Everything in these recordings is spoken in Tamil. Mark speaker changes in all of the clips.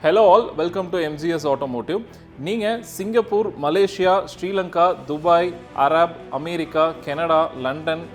Speaker 1: Hello all, welcome to MGS Automotive. நீங்கள் Singapore, Malaysia, Sri Lanka, Dubai, Arab, America, Canada, London,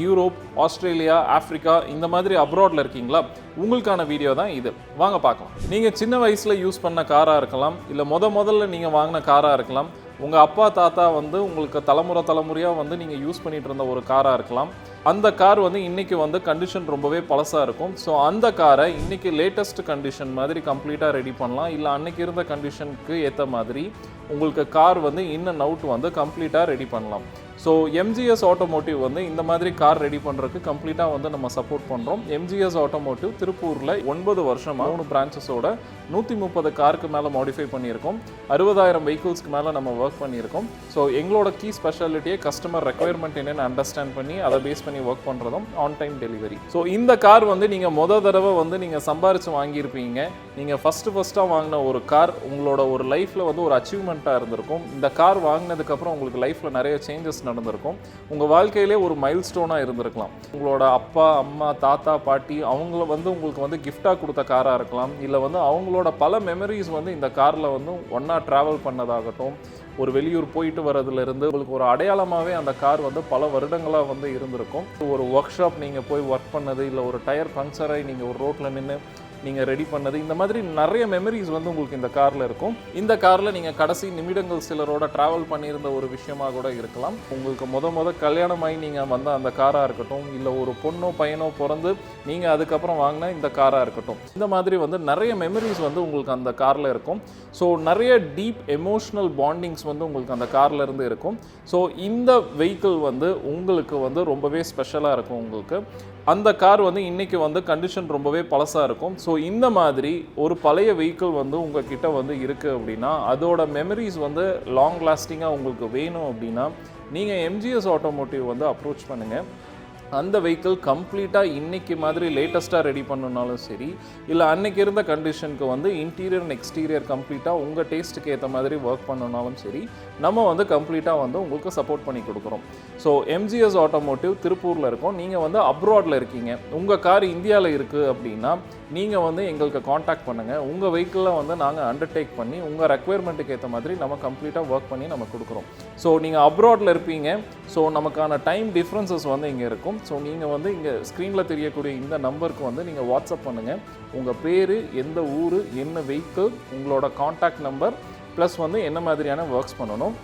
Speaker 1: Europe, Australia, Africa இந்த மாதிரி அப்ராடில் இருக்கீங்களா? உங்களுக்கான வீடியோ தான் இது. வாங்க பார்க்கலாம். நீங்கள் சின்ன வயசில் யூஸ் பண்ண காராக இருக்கலாம், இல்லை முதல்ல நீங்கள் வாங்கின காராக இருக்கலாம், உங்கள் அப்பா தாத்தா உங்களுக்கு தலைமுறையாக நீங்கள் யூஸ் பண்ணிகிட்டு இருந்த ஒரு காராக இருக்கலாம். அந்த கார் இன்றைக்கி கண்டிஷன் ரொம்பவே பழசாக இருக்கும். ஸோ அந்த காரை இன்றைக்கி லேட்டஸ்ட் கண்டிஷன் மாதிரி கம்ப்ளீட்டாக ரெடி பண்ணலாம். இல்லை அன்றைக்கி இருந்த கண்டிஷனுக்கு ஏற்ற மாதிரி உங்களுக்கு கார் இன் அண்ட் அவுட் கம்ப்ளீட்டாக ரெடி பண்ணலாம். ஸோ எம்ஜிஎஸ் ஆட்டோமோட்டிவ் இந்த மாதிரி கார் ரெடி பண்ணுறதுக்கு கம்ப்ளீட்டாக நம்ம சப்போர்ட் பண்ணுறோம். எம்ஜிஎஸ் ஆட்டோமோட்டிவ் திருப்பூரில் 9 வருஷமாக 3 பிரான்ச்சஸோட 130 காருக்கு மேலே மாடிஃபை பண்ணியிருக்கோம். 60,000 வெஹிக்கிள்ஸ்க்கு மேலே நம்ம ஒர்க் பண்ணியிருக்கோம். ஸோ எங்களோட கீ ஸ்பெஷாலிட்டியே கஸ்டமர் ரெக்குயர்மெண்ட் என்னென்னு அண்டர்ஸ்டாண்ட் பண்ணி அதை பேஸ் பண்ணி ஒர்க் பண்ணுறதும் ஆன் டைம் டெலிவரி. ஸோ இந்த கார் நீங்கள் தடவை நீங்கள் சம்பாரித்து வாங்கியிருப்பீங்க. நீங்கள் ஃபஸ்ட்டாக வாங்கின ஒரு கார் உங்களோட ஒரு லைஃப்பில் ஒரு அச்சீவ்மெண்ட்டாக இருந்திருக்கும். இந்த கார் வாங்கினதுக்கப்புறம் உங்களுக்கு லைஃப்பில் நிறைய சேஞ்சஸ் நடந்திருக்கும். உங்கள் வாழ்க்கையிலே ஒரு மைல் ஸ்டோனாக இருந்திருக்கலாம். உங்களோட அப்பா, அம்மா, தாத்தா, பாட்டி அவங்கள உங்களுக்கு கிஃப்டாக கொடுத்த காராக இருக்கலாம். இல்லை அவங்களோட பல மெமரிஸ் இந்த காரில் ஒன்றா ட்ராவல் பண்ணதாகட்டும், ஒரு வெளியூர் போயிட்டு வரதுலேருந்து உங்களுக்கு ஒரு அடையாளமாகவே அந்த கார் பல வருடங்களாக இருந்திருக்கும். ஒரு ஒர்க் ஷாப் நீங்கள் போய் ஒர்க் பண்ணது, இல்லை ஒரு டயர் பங்க்சராகி நீங்கள் ஒரு ரோட்டில் நின்று நீங்கள் ரெடி பண்ணது, இந்த மாதிரி நிறைய மெமரிஸ் உங்களுக்கு இந்த காரில் இருக்கும். இந்த காரில் நீங்கள் கடைசி நிமிடங்கள் சிலரோட ட்ராவல் பண்ணியிருந்த ஒரு விஷயமாக கூட இருக்கலாம். உங்களுக்கு கல்யாணமாகி நீங்கள் வந்த அந்த காராக இருக்கட்டும், இல்லை ஒரு பொண்ணோ பையனோ பிறந்து நீங்கள் அதுக்கப்புறம் வாங்கின இந்த காராக இருக்கட்டும், இந்த மாதிரி நிறைய மெமரிஸ் உங்களுக்கு அந்த காரில் இருக்கும். ஸோ நிறைய டீப் எமோஷ்னல் பாண்டிங்ஸ் உங்களுக்கு அந்த காரில் இருந்து இருக்கும். ஸோ இந்த வெஹிக்கிள் உங்களுக்கு ரொம்பவே ஸ்பெஷலாக இருக்கும். உங்களுக்கு அந்த கார் இன்றைக்கி கண்டிஷன் ரொம்பவே பழசாக இருக்கும். ஸோ இந்த மாதிரி ஒரு பழைய வெஹிக்கிள் உங்கள் கிட்ட இருக்குது அப்படின்னா, அதோட மெமரிஸ் லாங் லாஸ்டிங்காக உங்களுக்கு வேணும் அப்படின்னா நீங்கள் எம்ஜிஎஸ் ஆட்டோமோட்டிவ் அப்ரோச் பண்ணுங்கள். அந்த வெஹிக்கிள் கம்ப்ளீட்டாக இன்றைக்கி மாதிரி லேட்டஸ்ட்டாக ரெடி பண்ணணுனாலும் சரி, இல்லை அன்றைக்கி இருந்த கண்டிஷனுக்கு இன்டீரியர் அண்ட் எக்ஸ்டீரியர் கம்ப்ளீட்டாக உங்கள் டேஸ்ட்டுக்கு ஏற்ற மாதிரி ஒர்க் பண்ணணுனாலும் சரி, நம்ம கம்ப்ளீட்டாக உங்களுக்கு சப்போர்ட் பண்ணி கொடுக்குறோம். ஸோ எம்ஜிஎஸ் ஆட்டோமோட்டிவ் திருப்பூரில் இருக்கோம். நீங்கள் அப்ராடில் இருக்கீங்க, உங்கள் கார் இந்தியாவில் இருக்குது அப்படின்னா நீங்கள் எங்களுக்கு காண்டாக்ட் பண்ணுங்கள். உங்கள் வெஹிக்கிளில் நாங்கள் அண்டர்டேக் பண்ணி உங்கள் ரெக்குயர்மெண்ட்டுக்கு ஏற்ற மாதிரி நம்ம கம்ப்ளீட்டாக ஒர்க் பண்ணி நம்ம கொடுக்குறோம். ஸோ நீங்கள் அப்ராடில் இருப்பீங்க. ஸோ நமக்கான டைம் டிஃப்ரென்சஸ் இங்கே இருக்கும். ஸோ நீங்கள் இங்கே ஸ்க்ரீனில் தெரியக்கூடிய இந்த நம்பருக்கு நீங்கள் வாட்ஸ்அப் பண்ணுங்கள். உங்கள் பேர், எந்த ஊர், என்ன வெஹிக்கிள், உங்களோட காண்டாக்ட் நம்பர் ப்ளஸ் என்ன மாதிரியான ஒர்க்ஸ் பண்ணணும்,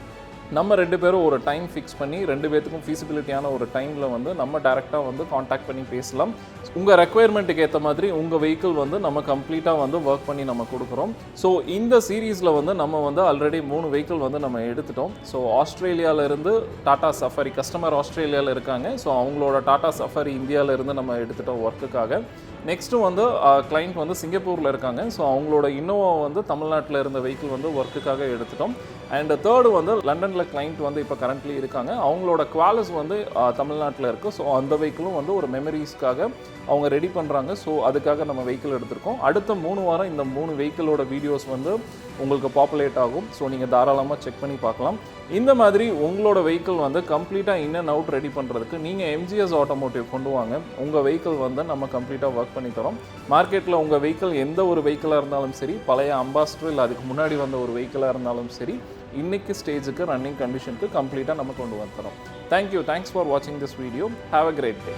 Speaker 1: நம்ம 2 பேரும் ஒரு டைம் ஃபிக்ஸ் பண்ணி 2 பேர்த்துக்கும் ஃபீஸிபிலிட்டியான ஒரு டைமில் நம்ம டேரெக்டாக காண்டாக்ட் பண்ணி பேசலாம். உங்கள் ரெக்குயர்மெண்ட்டுக்கு ஏற்ற மாதிரி உங்கள் வெஹிக்கிள் நம்ம கம்ப்ளீட்டாக ஒர்க் பண்ணி நம்ம கொடுக்குறோம். ஸோ இந்த சீரீஸில் நம்ம ஆல்ரெடி 3 வெஹிக்கிள் நம்ம எடுத்துட்டோம். ஸோ ஆஸ்திரேலியாவிலேருந்து டாடா சஃபாரி கஸ்டமர் ஆஸ்திரேலியாவில் இருக்காங்க. ஸோ அவங்களோட டாடா சஃபாரி இந்தியாவிலேருந்து நம்ம எடுத்துட்டோம் ஒர்க்குக்காக. நெக்ஸ்ட்டு கிளைண்ட் சிங்கப்பூரில் இருக்காங்க. ஸோ அவங்களோட இன்னோவா தமிழ்நாட்டில் இருந்த வெஹிக்கிள் ஒர்க்குக்காக எடுத்துட்டோம். அண்ட் தேர்டு லண்டனில் கிளைண்ட் இப்போ கரண்ட்லி இருக்காங்க. அவங்களோட குவாலிஸ் தமிழ்நாட்டில் இருக்குது. ஸோ அந்த வெஹிக்கிளும் ஒரு மெமரிஸ்க்காக அவங்க ரெடி பண்ணுறாங்க. ஸோ அதுக்காக நம்ம வெஹிக்கிள் எடுத்திருக்கோம். அடுத்த 3 வாரம் இந்த 3 வெஹிக்கிளோட வீடியோஸ் உங்களுக்கு பாப்புலேட் ஆகும். ஸோ நீங்கள் தாராளமாக செக் பண்ணி பார்க்கலாம். இந்த மாதிரி உங்களோட வெஹிக்கிள் கம்ப்ளீட்டாக இன் அண்ட் அவுட் ரெடி பண்ணுறதுக்கு நீங்கள் எம்ஜிஎஸ் ஆட்டோமோட்டிவ் கொண்டு வாங்க. உங்கள் வெஹிக்கிள் நம்ம கம்ப்ளீட்டாக ஒர்க் பண்ணி தரோம். மார்க்கெட்டில் உங்கள் வெஹிக்கிள் எந்த ஒரு வெஹிக்கிளாக இருந்தாலும் சரி, பழைய அம்பாஸ்டர் இல்லை அதுக்கு முன்னாடி வந்த ஒரு வெஹிக்கிளாக இருந்தாலும் சரி, இன்னைக்கு ஸ்டேஜுக்கு ரன்னிங் கண்டிஷனுக்கு கம்ப்ளீட்டாக நம்ம கொண்டு வந்துடுறோம். தேங்க்யூ. தேங்க்ஸ் ஃபார் வாட்சிங் this video. Have a great day.